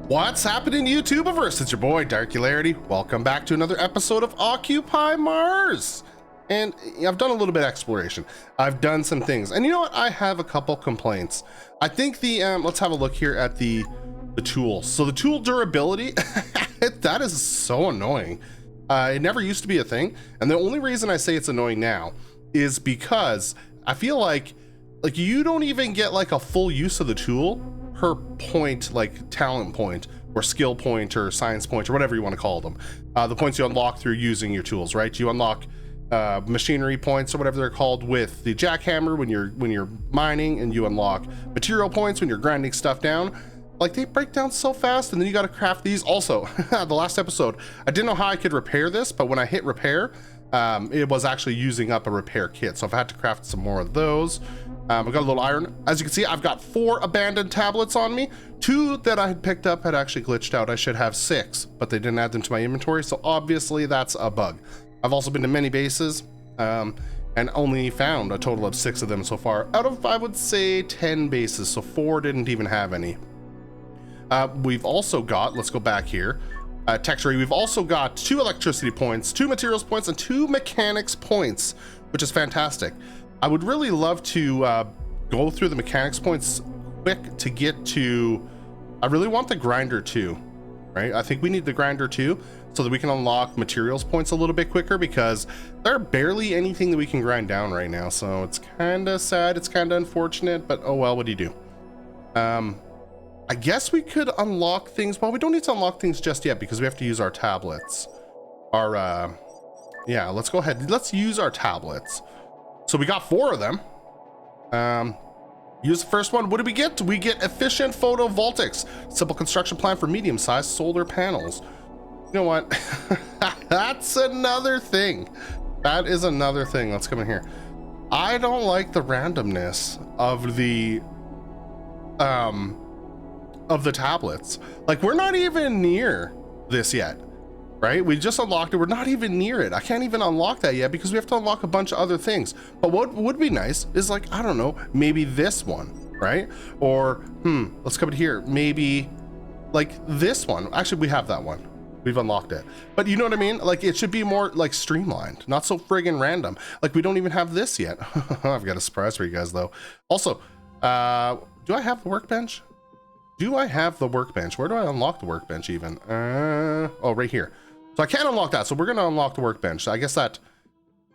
What's happening, YouTubeverse? It's your boy Darkularity. Welcome back to another episode of Occupymars. And I've done a little bit of exploration. I've done some things, and you know what? I have a couple complaints. I think the let's have a look here at the tools. So the tool durability, that is so annoying. It never used to be a thing, and the only reason I say it's annoying now is because I feel like you don't even get like a full use of the tool per point, like talent point or skill point or science point or whatever you want to call them. The points you unlock through using your tools, right? You unlock machinery points or whatever they're called with the jackhammer when you're mining, and you unlock material points when you're grinding stuff down. Like, they break down so fast, and then you got to craft these. Also, the last episode, I didn't know how I could repair this, but when I hit repair, it was actually using up a repair kit, so I've had to craft some more of those. I've got a little iron. As you can see, I've got 4 abandoned tablets on me. 2 that I had picked up had actually glitched out. I should have 6, but they didn't add them to my inventory, so obviously that's a bug. I've also been to many bases, and only found a total of 6 of them so far out of, I would say, 10 bases, so 4 didn't even have any. We've also got, let's go back here, texture. We've also got 2 electricity points, 2 materials points, and 2 mechanics points, which is fantastic. I would really love to go through the mechanics points quick to get to, I really want the grinder too, right? I think we need the grinder too, so that we can unlock materials points a little bit quicker, because there are barely anything that we can grind down right now. So it's kind of sad, it's kind of unfortunate, but oh well, what do you do? I guess we could unlock things. Well, we don't need to unlock things just yet because we have to use our tablets. Yeah, let's go ahead. Let's use our tablets. So we got 4 of them. Use the first one. What do we get? We get efficient photovoltaics. Simple construction plan for medium-sized solar panels. You know what? That's another thing. That is another thing. Let's come in here. I don't like the randomness of the tablets. Like, we're not even near this yet, right? We just unlocked it. We're not even near it. I can't even unlock that yet because we have to unlock a bunch of other things. But what would be nice is, like, I don't know, maybe this one, right? Or let's come in here, maybe like this one. Actually, we have that one. We've unlocked it, but you know what I mean? Like, it should be more like streamlined, not so friggin' random. Like, we don't even have this yet. I've got a surprise for you guys though. Also, do I have the workbench? Do I have the workbench? Where do I unlock the workbench even? Oh, right here. So I can't unlock that. So we're going to unlock the workbench. I guess that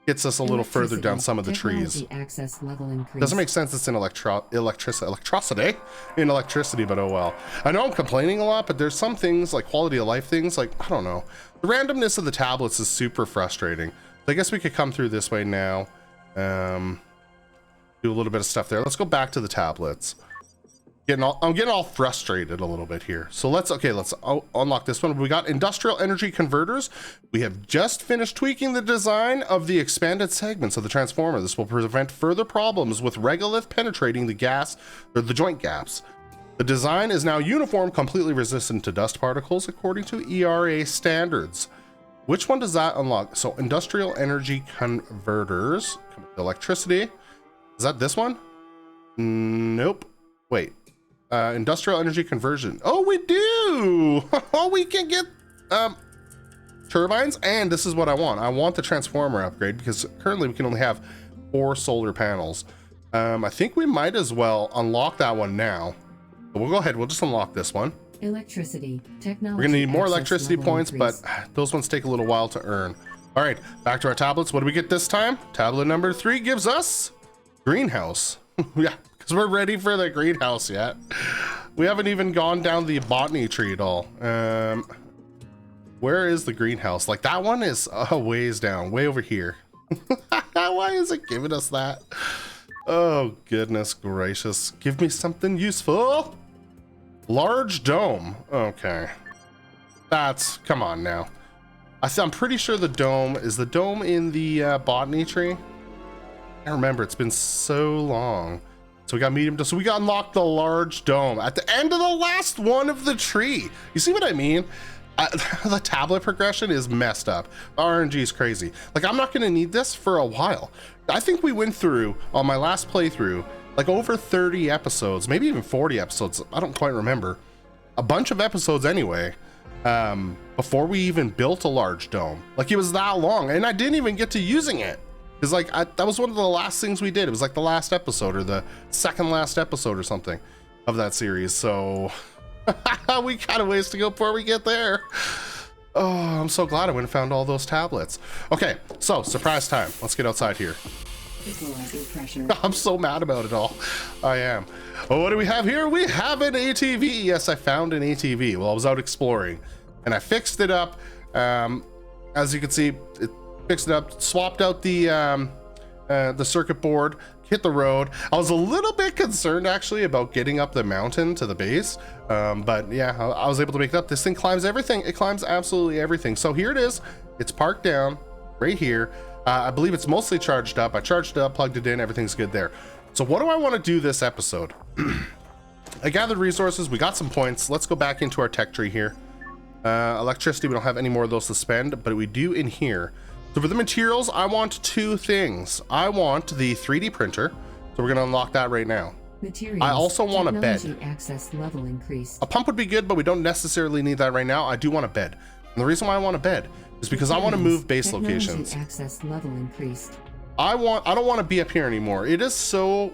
gets us a little further down some of the trees. Access level increase. Doesn't make sense. It's in electricity, but oh well. I know I'm complaining a lot, but there's some things like quality of life things. Like, I don't know. The randomness of the tablets is super frustrating. So I guess we could come through this way now. Do a little bit of stuff there. Let's go back to the tablets. I'm getting all frustrated a little bit here. So let's unlock this one. We got industrial energy converters. We have just finished tweaking the design of the expanded segments of the transformer. This will prevent further problems with regolith penetrating the gas or the joint gaps. The design is now uniform, completely resistant to dust particles according to ERA standards. Which one does that unlock? So industrial energy converters, electricity. Is that this one? Nope. Wait. Industrial energy conversion. Oh, we do. Oh, we can get turbines, and this is what I want. I want the transformer upgrade because currently we can only have 4 solar panels. I think we might as well unlock that one now. But we'll go ahead. We'll just unlock this one. Electricity technology. We're gonna need more electricity points, but those ones take a little while to earn. All right, back to our tablets. What do we get this time? Tablet number 3 gives us greenhouse. Yeah. Because we're ready for the greenhouse yet. We haven't even gone down the botany tree at all. Where is the greenhouse? Like, that one is a ways down, way over here. Why is it giving us that? Oh, goodness gracious. Give me something useful. Large dome. Okay. Come on now. I'm pretty sure the dome, is the dome in the botany tree? I remember, it's been so long. So we got medium, so we got unlocked the large dome at the end of the last one of the tree. You see what I mean? The tablet progression is messed up. RNG is crazy. Like, I'm not gonna need this for a while. I think we went through, on my last playthrough, like over 30 episodes, maybe even 40 episodes, I don't quite remember, a bunch of episodes anyway, before we even built a large dome. Like, it was that long, and I didn't even get to using it. Because like that was one of the last things we did. It was like the last episode or the second last episode or something of that series. So we got a ways to go before we get there. Oh, I'm so glad I went and found all those tablets. Okay, so surprise time. Let's get outside here. I'm so mad about it all. I am. Well, what do we have here? We have an ATV. Yes, I found an ATV while I was out exploring, and I fixed it up. As you can see, it fixed it up, swapped out the circuit board, hit the road. I was a little bit concerned actually about getting up the mountain to the base, but yeah, I was able to make it up. This thing climbs everything. It climbs absolutely everything. So here it is. It's parked down right here. I believe it's mostly charged up. I charged it up, plugged it in, everything's good there. So what do I want to do this episode? I gathered resources, we got some points. Let's go back into our tech tree here. Electricity, we don't have any more of those to spend, but we do in here. So for the materials, I want two things. I want the 3D printer, so we're gonna unlock that right now. Materials, I also want a bed. Access level increased. A pump would be good, but we don't necessarily need that right now. I do want a bed. And the reason why I want a bed is because I want to move base locations. Access level increased. I don't want to be up here anymore. It is so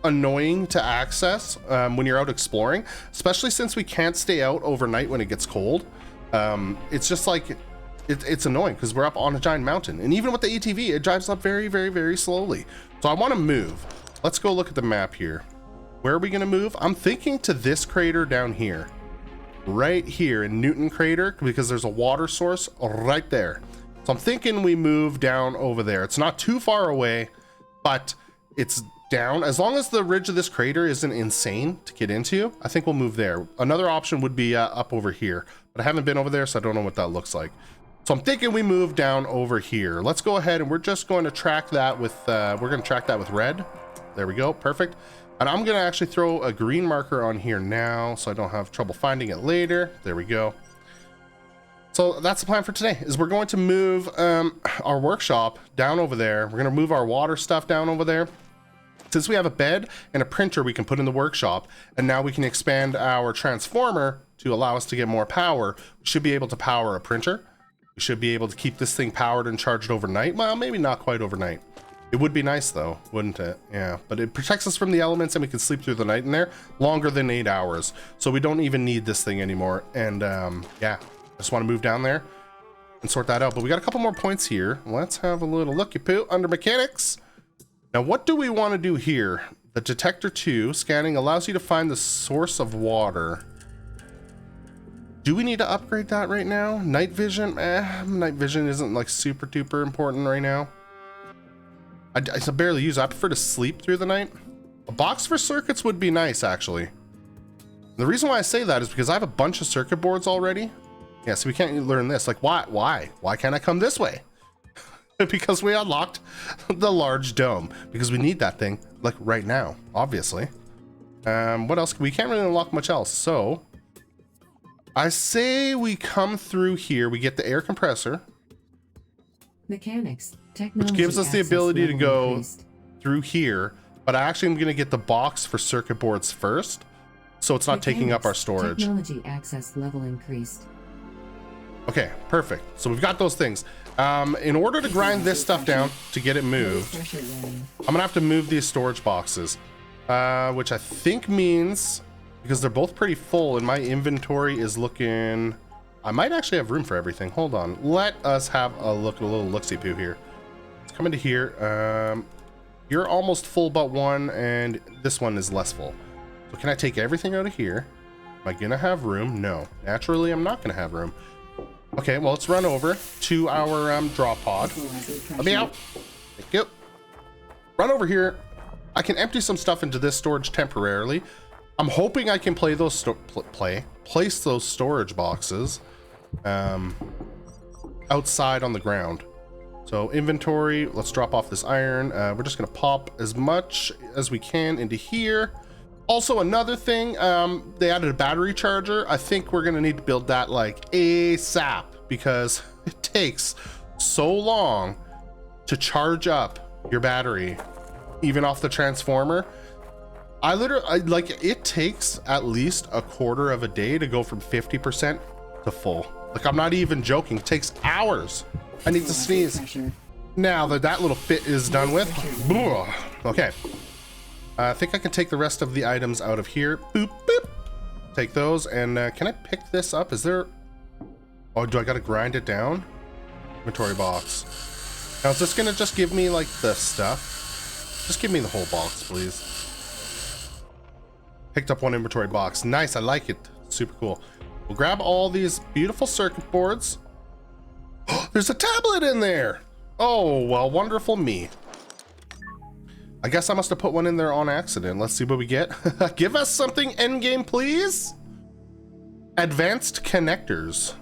annoying to access when you're out exploring, especially since we can't stay out overnight when it gets cold. It's just like it's annoying because we're up on a giant mountain, and even with the ATV, it drives up very, very, very slowly. So I want to move. Let's go look at the map here. Where are we going to move? I'm thinking to this crater down here, right here in Newton Crater, because there's a water source right there. So I'm thinking we move down over there. It's not too far away, but it's down. As long as the ridge of this crater isn't insane to get into, I think we'll move there. Another option would be up over here, but I haven't been over there, so I don't know what that looks like. So I'm thinking we move down over here. Let's go ahead and we're just going to track that with, we're going to track that with red. There we go. Perfect. And I'm going to actually throw a green marker on here now, so I don't have trouble finding it later. There we go. So that's the plan for today, is we're going to move our workshop down over there. We're going to move our water stuff down over there. Since we have a bed and a printer we can put in the workshop, and now we can expand our transformer to allow us to get more power, we should be able to power a printer. We should be able to keep this thing powered and charged overnight. Well, maybe not quite overnight. It would be nice though, wouldn't it? Yeah, but it protects us from the elements and we can sleep through the night in there longer than 8 hours. So we don't even need this thing anymore. And yeah, I just want to move down there and sort that out. But we got a couple more points here. Let's have a little looky poo under mechanics. Now, what do we want to do here? The detector 2 scanning allows you to find the source of water. Do we need to upgrade that right now? Night vision? Night vision isn't like super duper important right now. I barely use it. I prefer to sleep through the night. A box for circuits would be nice, actually. And the reason why I say that is because I have a bunch of circuit boards already. Yeah, so we can't learn this. Like, why can't I come this way? Because we unlocked the large dome. Because we need that thing, like, right now, obviously. What else? We can't really unlock much else. So, I say we come through here. We get the air compressor. Mechanics. Which gives us the ability to go through here, but I actually am going to get the box for circuit boards first, so it's not taking up our storage. Technology access level increased. Okay, perfect. So we've got those things. In order to grind this stuff down to get it moved, I'm going to have to move these storage boxes, which I think means, because they're both pretty full and my inventory is looking... I might actually have room for everything. Hold on. Let us have a look, a little look-see-poo here. Let's come into here. You're almost full but one, and this one is less full. So can I take everything out of here? Am I gonna have room? No. Naturally, I'm not gonna have room. Okay, well, let's run over to our drop pod. Let me out. Thank you. Run over here. I can empty some stuff into this storage temporarily. I'm hoping I can place those storage boxes outside on the ground. So inventory, let's drop off this iron. We're just gonna pop as much as we can into here. Also, another thing, they added a battery charger. I think we're gonna need to build that like ASAP because it takes so long to charge up your battery, even off the transformer. Like, it takes at least a quarter of a day to go from 50% to full. Like, I'm not even joking. It takes hours. I need to sneeze. Now that that little fit is done with. Okay. I think I can take the rest of the items out of here. Boop, boop. Take those, and can I pick this up? Is there... Oh, do I gotta grind it down? Inventory box. Now, is this gonna just give me, like, the stuff? Just give me the whole box, please. Picked up one inventory box. Nice, I like it. Super cool. We'll grab all these beautiful circuit boards. There's a tablet in there! Oh, well, wonderful me. I guess I must have put one in there on accident. Let's see what we get. Give us something endgame, please. Advanced connectors.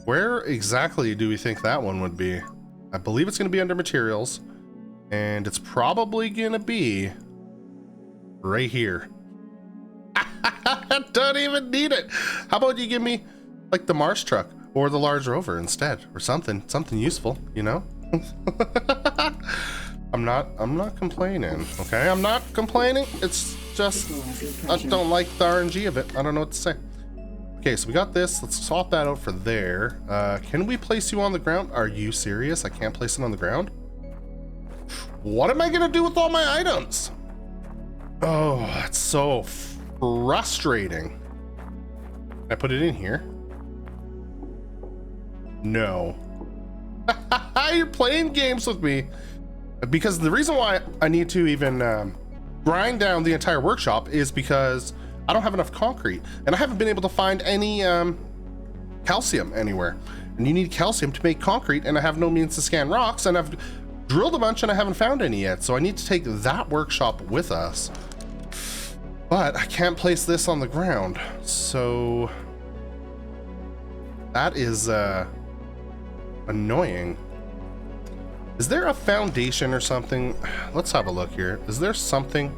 Where exactly do we think that one would be? I believe it's going to be under materials. And it's probably going to be right here. Don't even need it. How about you give me like the Mars truck or the large rover instead, or something useful, you know? I'm not complaining, okay? I'm not complaining. It's just, I don't like the RNG of it. I don't know what to say. Okay, so we got this. Let's swap that out for there. Can we place you on the ground? Are you serious? I can't place it on the ground? What am I gonna do with all my items? Oh, that's so frustrating. Can I put it in here? No. You're playing games with me. Because the reason why I need to even grind down the entire workshop is because I don't have enough concrete, and I haven't been able to find any calcium anywhere. And you need calcium to make concrete, and I have no means to scan rocks, and I've drilled a bunch and I haven't found any yet. So I need to take that workshop with us. But I can't place this on the ground. So that is annoying. Is there a foundation or something? Let's have a look here. Is there something?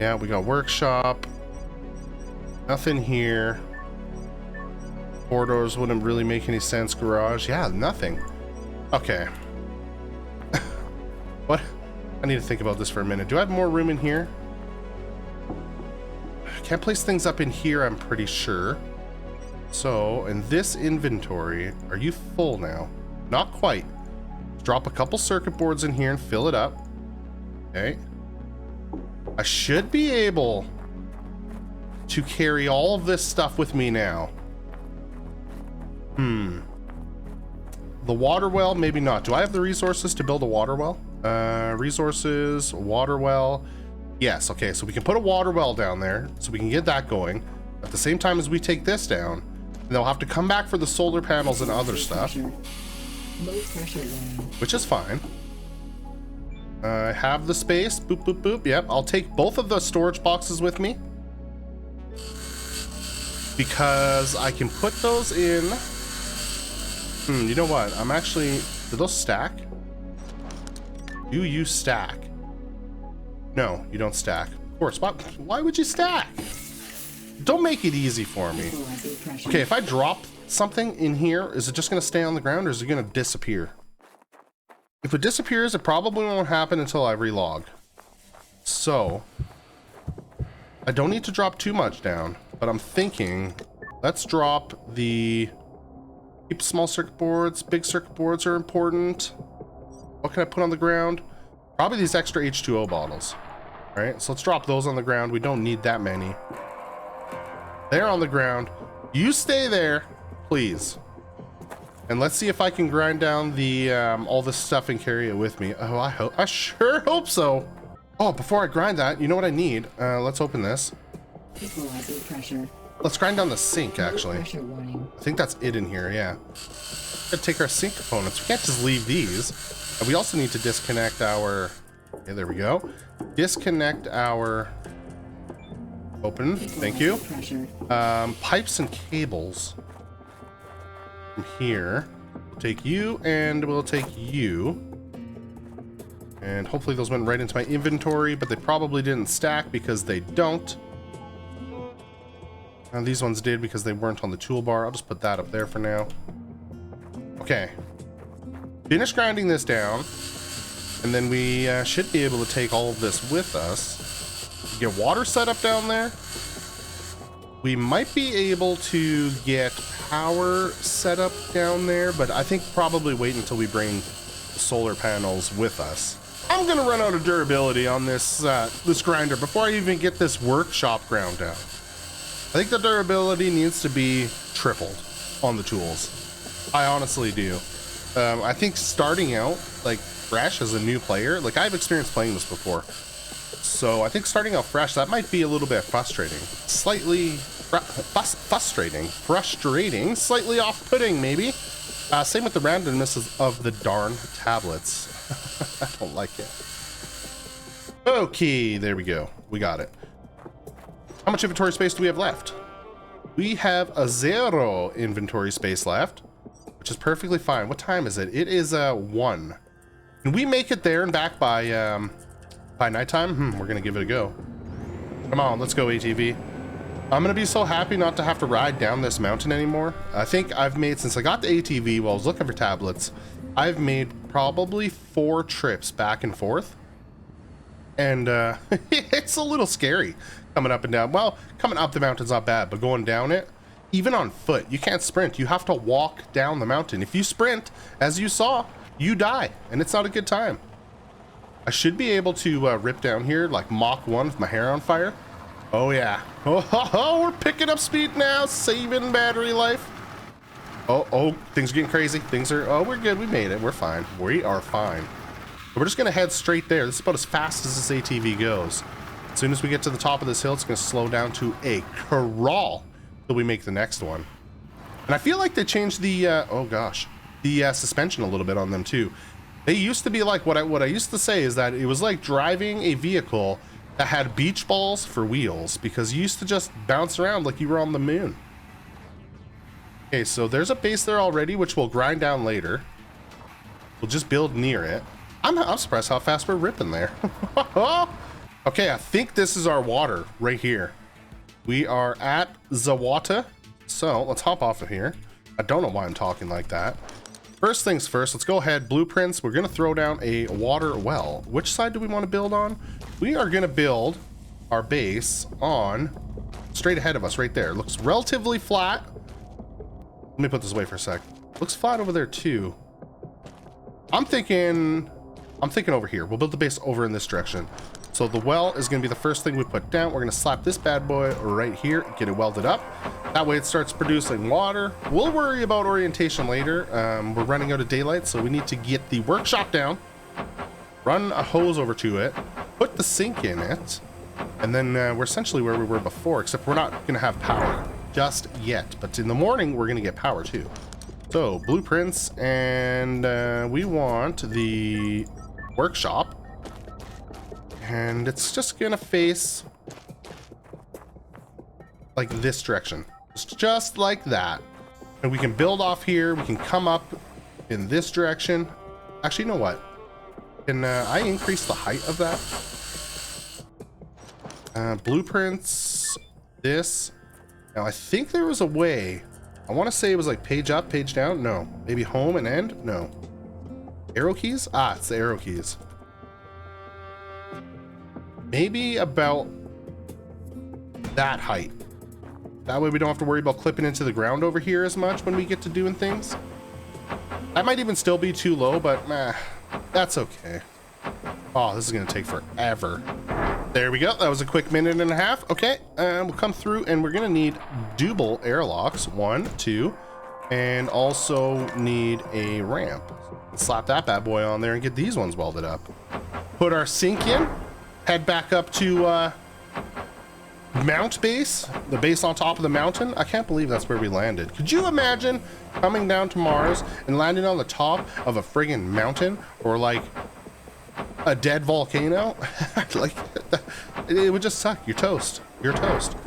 Yeah, we got workshop. Nothing here. Corridors wouldn't really make any sense. Garage. Yeah, nothing. Okay. What? I need to think about this for a minute. Do I have more room in here? I can't place things up in here, I'm pretty sure. So, in this inventory, are you full now? Not quite. Drop a couple circuit boards in here and fill it up. Okay. I should be able to carry all of this stuff with me now. The water well, maybe not. Do I have the resources to build a water well? Resources, water well. Yes, okay, so we can put a water well down there so we can get that going. At the same time as we take this down, and they'll have to come back for the solar panels and other stuff. Which is fine. I have the space. Boop, boop, boop. Yep, I'll take both of the storage boxes with me. Because I can put those in... you know what? I'm actually... Do those stack? Do you stack? No, you don't stack. Of course. Why would you stack? Don't make it easy for me. Okay, if I drop something in here, is it just going to stay on the ground, or is it going to disappear? If it disappears, it probably won't happen until I relog. So I don't need to drop too much down, but I'm thinking let's drop the keep small circuit boards. Big circuit boards are important. What can I put on the ground? Probably these extra H2O bottles. All right, so let's drop those on the ground. We don't need that many. They're on the ground. You stay there, please. And let's see if I can grind down the all this stuff and carry it with me. Oh, I sure hope so. Oh, before I grind that, you know what I need? Let's open this. Let's grind down the sink, actually. I think that's it in here, yeah. Gotta take our sink components. We can't just leave these. And we also need to disconnect our... Okay, there we go. Disconnect our... Open, thank you. Pipes and cables. From here. We'll take you, and we'll take you. And hopefully those went right into my inventory, but they probably didn't stack because they don't. And these ones did because they weren't on the toolbar. I'll just put that up there for now. Okay. Finish grinding this down. And then we should be able to take all of this with us. Get water set up down there. We might be able to get power set up down there, but I think probably wait until we bring the solar panels with us. I'm gonna run out of durability on this this grinder before I even get this workshop ground down. I think the durability needs to be tripled on the tools. I honestly do. I think starting out like fresh as a new player, like I've experienced playing this before, so I think starting out fresh, that might be a little bit frustrating, slightly frustrating, slightly off-putting maybe. Same with the randomness of the darn tablets. I don't like it. Okay, there we go. We got it. How much inventory space do we have left? We have a 0 inventory space left, which is perfectly fine. What time is it? It is 1. Can we make it there and back by nighttime? We're gonna give it a go. Come on, let's go, ATV. I'm gonna be so happy not to have to ride down this mountain anymore. I think I've made, since I got the ATV while I was looking for tablets, I've made probably 4 trips back and forth. And it's a little scary coming up and down. Well, coming up the mountain's not bad, but going down it, even on foot, you can't sprint. You have to walk down the mountain. If you sprint, as you saw, you die, and it's not a good time. I should be able to rip down here like Mach 1 with my hair on fire. Oh yeah. Oh, we're picking up speed now, saving battery life. Oh, things are getting crazy. We're good. We made it. We're fine. We are fine. We're just gonna head straight there. This is about as fast as this ATV goes. As soon as we get to the top of this hill, it's gonna slow down to a crawl till we make the next one. And I feel like they changed the the suspension a little bit on them too. They used to be like, what I used to say is that it was like driving a vehicle that had beach balls for wheels, because you used to just bounce around like you were on the moon. Okay, so there's a base there already, which we'll grind down later. We'll just build near it. I'm surprised how fast we're ripping there. Okay, I think this is our water right here. We are at Zawata. So let's hop off of here. I don't know why I'm talking like that. First things first, let's go ahead. Blueprints. We're going to throw down a water well. Which side do we want to build on? We are going to build our base on straight ahead of us right there. Looks relatively flat. Let me put this away for a sec. Looks flat over there too. I'm thinking over here. We'll build the base over in this direction. So the well is going to be the first thing we put down. We're going to slap this bad boy right here, get it welded up. That way it starts producing water. We'll worry about orientation later. We're running out of daylight, so we need to get the workshop down, run a hose over to it, put the sink in it, and then we're essentially where we were before, except we're not going to have power just yet. But in the morning, we're going to get power too. So blueprints, and we want the workshop. And it's just gonna face like this direction. It's just like that. And we can build off here. We can come up in this direction. Actually, you know what? Can I increase the height of that? Blueprints, this. Now, I think there was a way. I want to say it was like page up, page down. No. Maybe home and end? No. Arrow keys? Ah, it's the arrow keys. Maybe about that height. That way we don't have to worry about clipping into the ground over here as much when we get to doing things. That might even still be too low, but that's okay. Oh, this is gonna take forever. There we go. That was a quick minute and a half. Okay, we'll come through and we're gonna need double airlocks. 1, 2, and also need a ramp. Let's slap that bad boy on there and get these ones welded up. Put our sink in. Head back up to Mount Base, the base on top of the mountain. I can't believe that's where we landed. Could you imagine coming down to Mars and landing on the top of a friggin' mountain, or like a dead volcano? Like, it would just suck. You're toast. You're toast.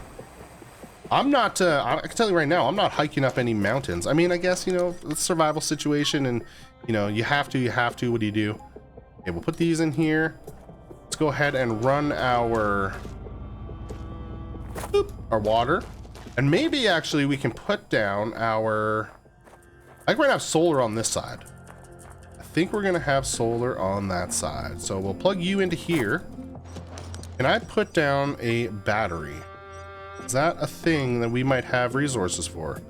I'm not, I can tell you right now, I'm not hiking up any mountains. I mean, I guess, you know, it's a survival situation and, you know, you have to, what do you do? Okay, we'll put these in here. Let's go ahead and run our water, and maybe actually we can put down our, I think we're gonna have solar on this side. I think we're gonna have solar on that side. So we'll plug you into here. Can I put down a battery? Is that a thing that we might have resources for?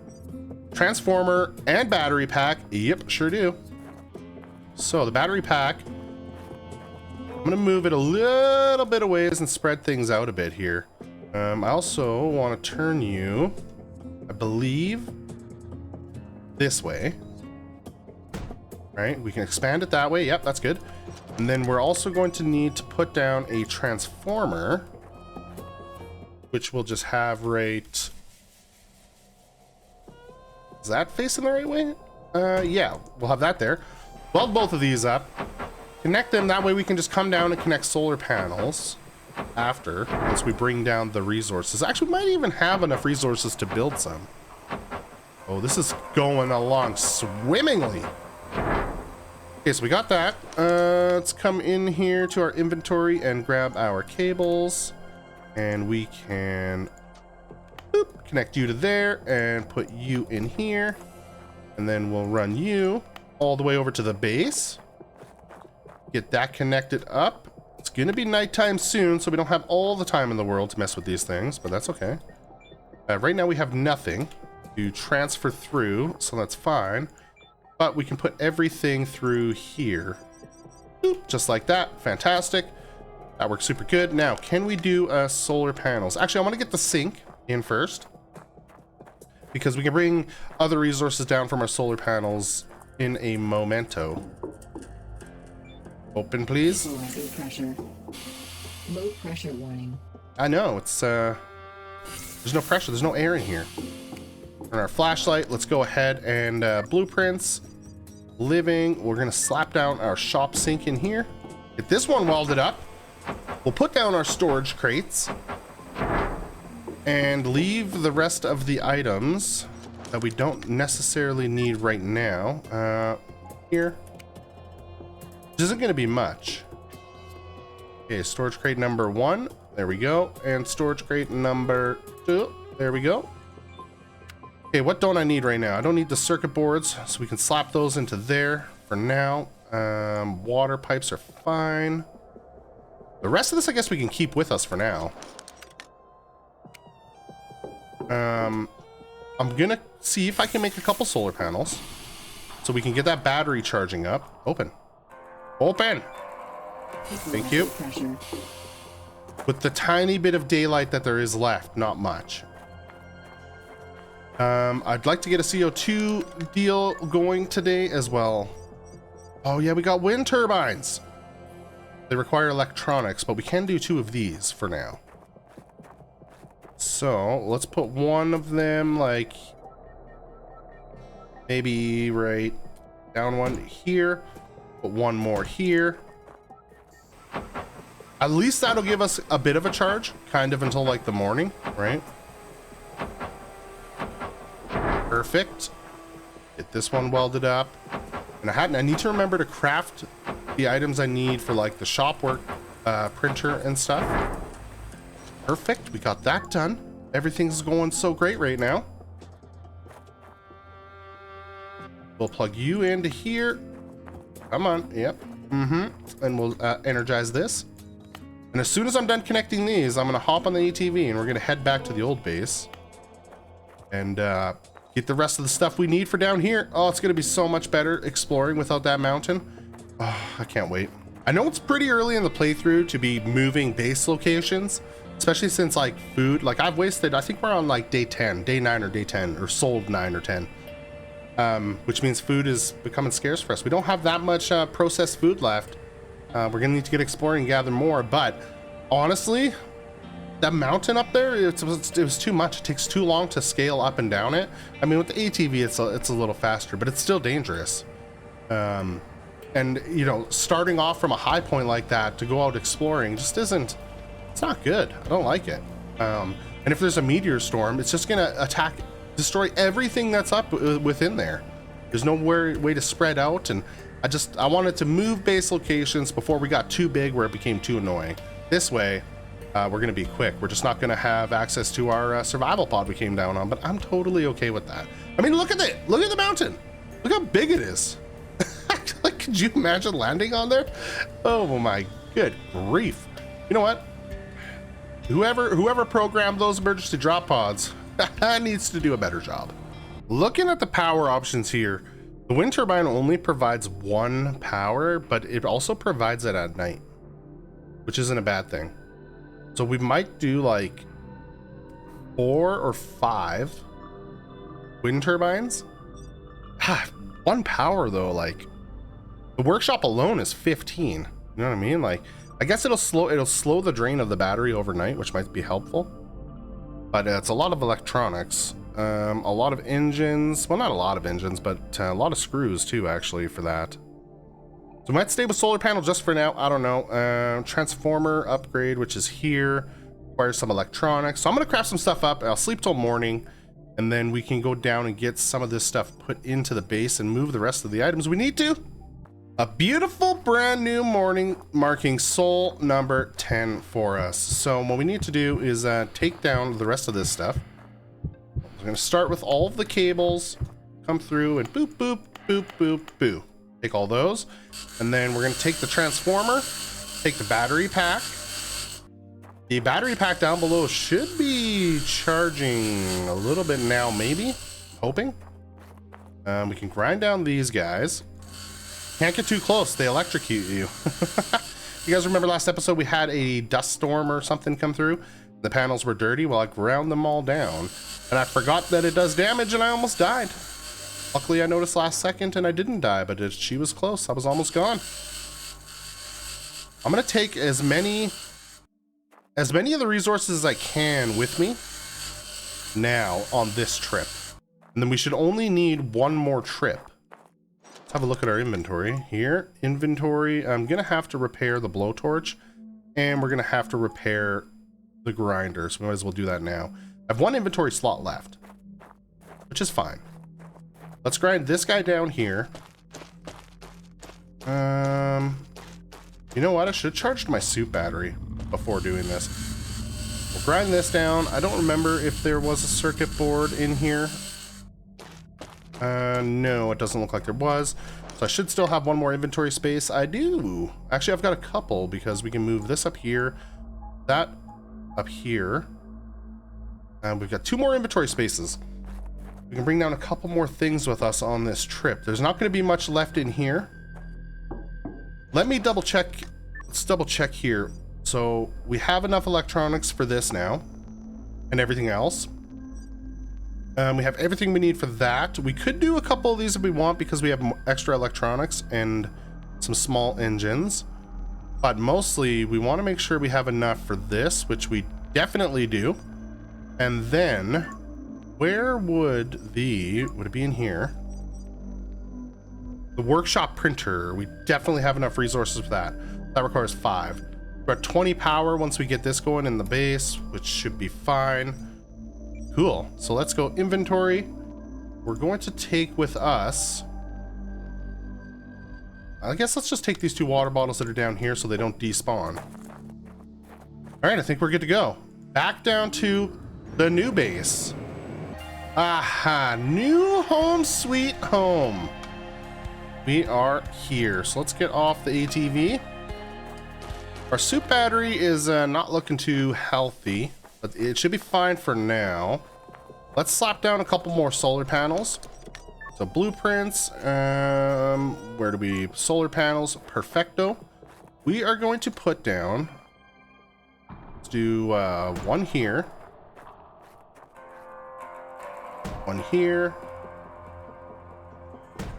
Transformer and battery pack. Yep, sure do. So the battery pack, I'm gonna move it a little bit of ways and spread things out a bit here. I also want to turn you, I believe, this way. Right, we can expand it that way. Yep, that's good. And then we're also going to need to put down a transformer, which we'll just have right. Is that facing the right way? Yeah, we'll have that there. Weld both of these up, connect them. That way we can just come down and connect solar panels after, once we bring down the resources. Actually, we might even have enough resources to build some. Oh, this is going along swimmingly. Okay, so we got that. Let's come in here to our inventory and grab our cables. And we can connect you to there and put you in here. And then we'll run you all the way over to the base. Get that connected up. It's gonna be nighttime soon, so we don't have all the time in the world to mess with these things, but that's okay. Right now we have nothing to transfer through, so that's fine. But we can put everything through here. Boop, just like that. Fantastic. That works super good. Now, can we do solar panels? Actually, I want to get the sink in first, because we can bring other resources down from our solar panels in a momento. Open, please. Equalizing pressure. Low pressure warning. I know, it's there's no pressure, there's no air in here. On our flashlight, let's go ahead and blueprints, living. We're gonna slap down our shop sink in here. Get this one welded up. We'll put down our storage crates and leave the rest of the items that we don't necessarily need right now here. Which isn't going to be much. Okay, storage crate number 1. There we go. And storage crate number 2. There we go. Okay, what don't I need right now? I don't need the circuit boards, so we can slap those into there for now. Water pipes are fine. The rest of this, I guess we can keep with us for now. I'm gonna see if I can make a couple solar panels so we can get that battery charging up. Open. Open. Thank you. With the tiny bit of daylight that there is left, not much. I'd like to get a CO2 deal going today as well. Oh yeah, we got wind turbines. They require electronics, but we can do 2 of these for now. So let's put one of them, like maybe right down one here. Put one more here. At least that'll give us a bit of a charge, kind of until like the morning, right? Perfect. Get this one welded up. And I need to remember to craft the items I need for like the shop work, printer and stuff. Perfect, we got that done. Everything's going so great right now. We'll plug you into here. Come on, yep. And we'll energize this. And as soon as I'm done connecting these, I'm gonna hop on the ATV and we're gonna head back to the old base and get the rest of the stuff we need for down here. Oh, it's gonna be so much better exploring without that mountain. Oh, I can't wait. I know it's pretty early in the playthrough to be moving base locations, especially since like food, like I've wasted, I think we're on like day 10, day 9 or day 10, or sold 9 or 10. Which means food is becoming scarce for us. We don't have that much processed food left. We're gonna need to get exploring and gather more, but honestly, that mountain up there, it was too much. It takes too long to scale up and down it. I mean, with the ATV, it's a little faster, but it's still dangerous. And you know, starting off from a high point like that to go out exploring just isn't, it's not good. I don't like it. And if there's a meteor storm, it's just gonna attack, destroy everything that's up within there. There's no way to spread out, and I wanted to move base locations before we got too big where it became too annoying. This way, we're gonna be quick. We're just not gonna have access to our survival pod we came down on, but I'm totally okay with that. I mean, look at it. Look at the mountain. Look how big it is. Like, Could you imagine landing on there? Oh my good grief. You know what? Whoever programmed those emergency drop pods needs to do a better job. Looking at the power options here, the wind turbine only provides one power, but it also provides it at night, which isn't a bad thing. So we might do like 4 or 5 wind turbines. One power though, like the workshop alone is 15. You know what I mean? Like, I guess it'll slow the drain of the battery overnight, which might be helpful. But it's a lot of electronics, a lot of engines. Well, not a lot of engines, but a lot of screws too, actually, for that. So we might stay with solar panel just for now. I don't know. Transformer upgrade, which is here, requires some electronics. So I'm gonna craft some stuff up. I'll sleep till morning, and then we can go down and get some of this stuff put into the base and move the rest of the items we need to. A beautiful brand new morning marking soul number 10 for us. So what we need to do is take down the rest of this stuff. We're gonna start with all of the cables, come through and boop, boop, boop, boop, boop. Take all those. And then we're gonna take the transformer, take the battery pack. The battery pack down below should be charging a little bit now, maybe, hoping. We can grind down these guys. Can't get too close, they electrocute you. You guys remember last episode we had a dust storm or something come through? The panels were dirty. Well, I ground them all down and I forgot that it does damage and I almost died. Luckily I noticed last second and I didn't die, but she was close. I was almost gone. I'm gonna take as many of the resources as I can with me now on this trip. And then we should only need one more trip. Let's have a look at our inventory here. Inventory, I'm gonna have to repair the blowtorch and we're gonna have to repair the grinder, so we might as well do that now. I have one inventory slot left, which is fine. Let's grind this guy down here. You know what? I should have charged my suit battery before doing this. We'll grind this down. I don't remember if there was a circuit board in here. No, it doesn't look like there was. So I should still have one more inventory space. I do. Actually, I've got a couple because we can move this up here, that up here. And we've got 2 more inventory spaces. We can bring down a couple more things with us on this trip. There's not going to be much left in here. Let me double check. Let's double check here. So we have enough electronics for this now and everything else. We have everything we need for that. We could do a couple of these if we want because we have extra electronics and some small engines. But mostly we want to make sure we have enough for this, which we definitely do. And then where would it be in here? The workshop printer, we definitely have enough resources for that. That requires 5. We're at 20 power once we get this going in the base, which should be fine. Cool. So let's go inventory. We're going to take with us, I guess let's just take these 2 water bottles that are down here so they don't despawn. All right, I think we're good to go. Back down to the new base. Aha, new home sweet home. We are here. So let's get off the ATV. Our suit battery is not looking too healthy, but it should be fine for now. Let's slap down a couple more solar panels. So blueprints, where do we, solar panels, perfecto. We are going to put down, let's do 1 here, 1 here,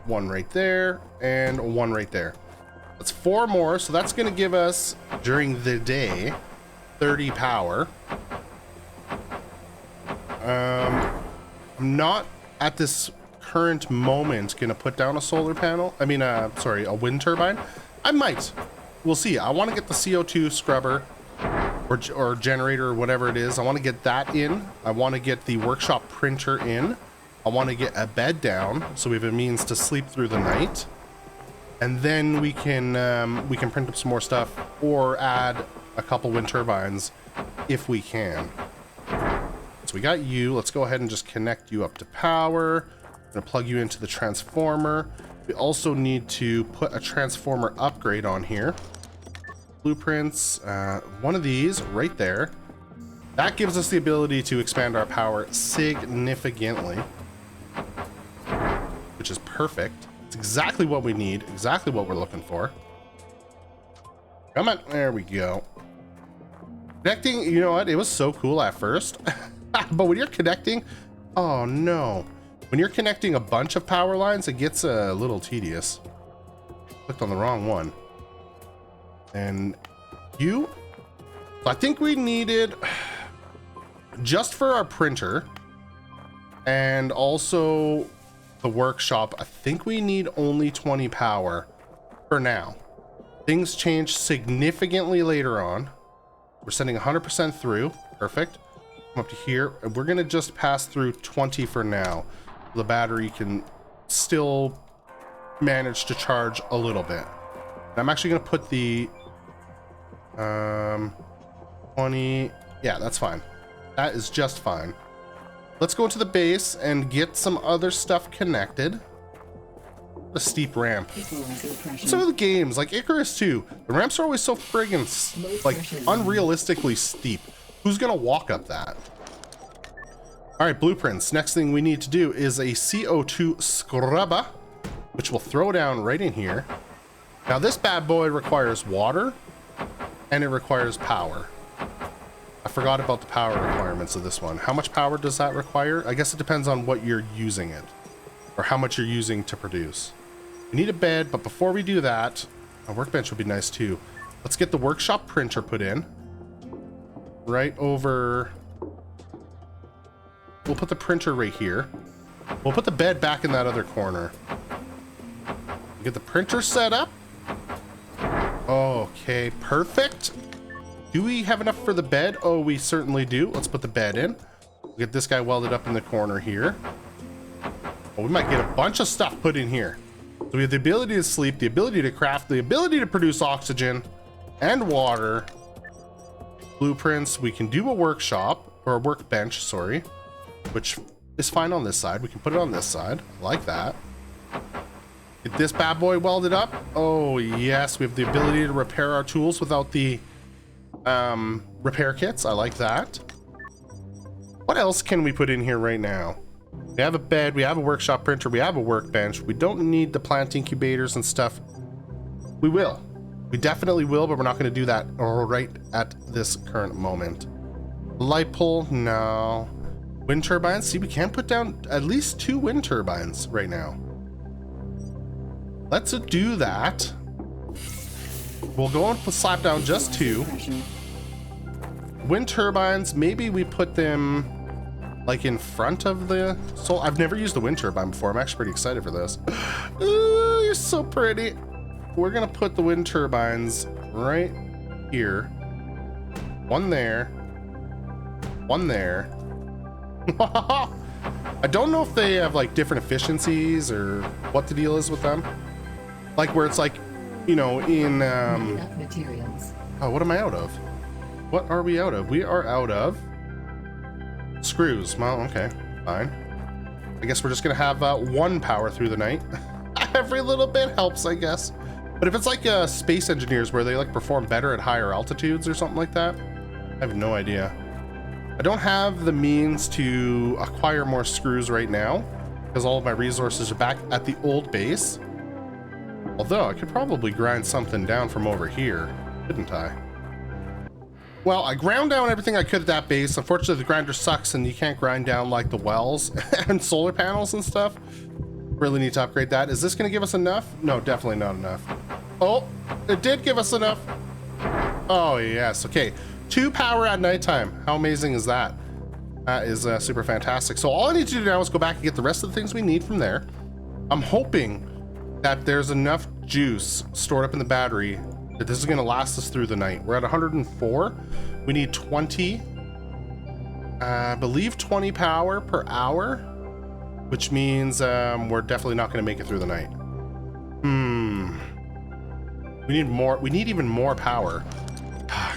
1 right there, and 1 right there. That's 4 more, so that's gonna give us, during the day, 30 power. I'm not at this current moment gonna put down a solar panel. I mean, sorry, a wind turbine. I might. We'll see. I want to get the CO2 scrubber or generator or whatever it is. I want to get that in. I want to get the workshop printer in. I want to get a bed down so we have a means to sleep through the night. And then we can print up some more stuff or add a couple wind turbines if we can. So we got you. Let's go ahead and just connect you up to power. I'm gonna plug you into the transformer. We also need to put a transformer upgrade on here. Blueprints, one of these right there. That gives us the ability to expand our power significantly, which is perfect. It's exactly what we need, exactly what we're looking for. Come on, there we go. Connecting, you know what? It was so cool at first, but when you're connecting, oh no. When you're connecting a bunch of power lines, it gets a little tedious. Clicked on the wrong one. And you, I think we needed, just for our printer and also the workshop, I think we need only 20 power for now. Things change significantly later on. We're sending 100% through. Perfect. Come up to here. And we're going to just pass through 20 for now. The battery can still manage to charge a little bit. And I'm actually going to put the 20. Yeah, that's fine. That is just fine. Let's go into the base and get some other stuff connected. A steep ramp. Some of the games, like Icarus 2, the ramps are always so friggin' like unrealistically steep. Who's gonna walk up that? All right, blueprints. Next thing we need to do is a CO2 scrubber, which we'll throw down right in here. Now this bad boy requires water and it requires power. I forgot about the power requirements of this one. How much power does that require? I guess it depends on what you're using it, or how much you're using to produce. We need a bed, but before we do that, a workbench would be nice too. Let's get the workshop printer put in. Right over... We'll put the printer right here. We'll put the bed back in that other corner. Get the printer set up. Okay, perfect. Do we have enough for the bed? Oh, we certainly do. Let's put the bed in. We'll get this guy welded up in the corner here. Oh, we might get a bunch of stuff put in here. So we have the ability to sleep, the ability to craft, the ability to produce oxygen and water. Blueprints. We can do a workshop, or a workbench, sorry, which is fine on this side. We can put it on this side. I like that. Get this bad boy welded up. Oh, yes. We have the ability to repair our tools without the repair kits. I like that. What else can we put in here right now? We have a bed, we have a workshop printer, we have a workbench. We don't need the plant incubators and stuff. We will. We definitely will, but we're not going to do that right at this current moment. Light pole, no. Wind turbines, see, we can put down at least 2 wind turbines right now. Let's do that. We'll go and slap down just 2. Wind turbines, maybe we put them like in front of the soul. I've never used the wind turbine before. I'm actually pretty excited for this. Ooh, you're so pretty. We're gonna put the wind turbines right here. One there. One there. I don't know if they have like different efficiencies or what the deal is with them. Like where it's like, you know, in materials. Oh, what am I out of? What are we out of? We are out of screws. Well, okay, fine. I guess we're just gonna have 1 power through the night. Every little bit helps, I guess. But if it's like space engineers where they like perform better at higher altitudes or something like that, I have no idea. I don't have the means to acquire more screws right now because all of my resources are back at the old base. Although I could probably grind something down from over here, couldn't I? Well, I ground down everything I could at that base. Unfortunately, the grinder sucks and you can't grind down like the wells and solar panels and stuff. Really need to upgrade that. Is this going to give us enough? No, definitely not enough. Oh, it did give us enough. Oh, yes. Okay. 2 power at nighttime. How amazing is that? That is super fantastic. So all I need to do now is go back and get the rest of the things we need from there. I'm hoping that there's enough juice stored up in the battery that this is going to last us through the night. We're at 104. We need 20. I believe 20 power per hour, which means we're definitely not going to make it through the night. We need more. We need even more power.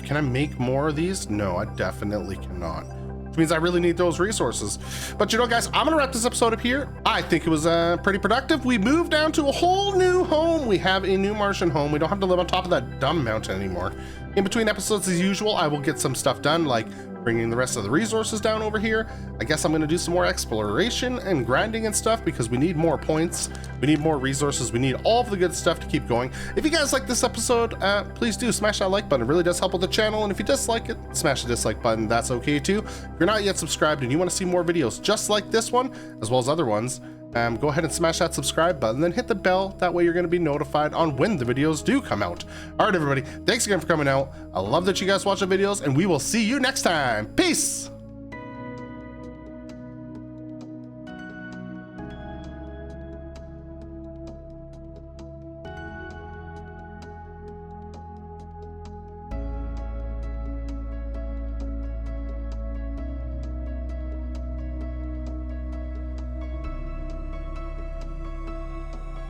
Can I make more of these? No, I definitely cannot. which means I really need those resources. But you know, guys, I'm gonna wrap this episode up here. I think it was pretty productive. We moved down to a whole new home. We have a new Martian home. We don't have to live on top of that dumb mountain anymore. In between episodes, as usual, I will get some stuff done, like bringing the rest of the resources down over here. I guess I'm gonna do some more exploration and grinding and stuff because we need more points. We need more resources. We need all of the good stuff to keep going. If you guys like this episode, please do smash that like button. It really does help with the channel. And if you dislike it, smash the dislike button. That's okay too. If you're not yet subscribed and you want to see more videos just like this one, as well as other ones, go ahead and smash that subscribe button, then hit the bell. That way you're going to be notified on when the videos do come out. All right, everybody. Thanks again for coming out. I love that you guys watch the videos, and we will see you next time. Peace.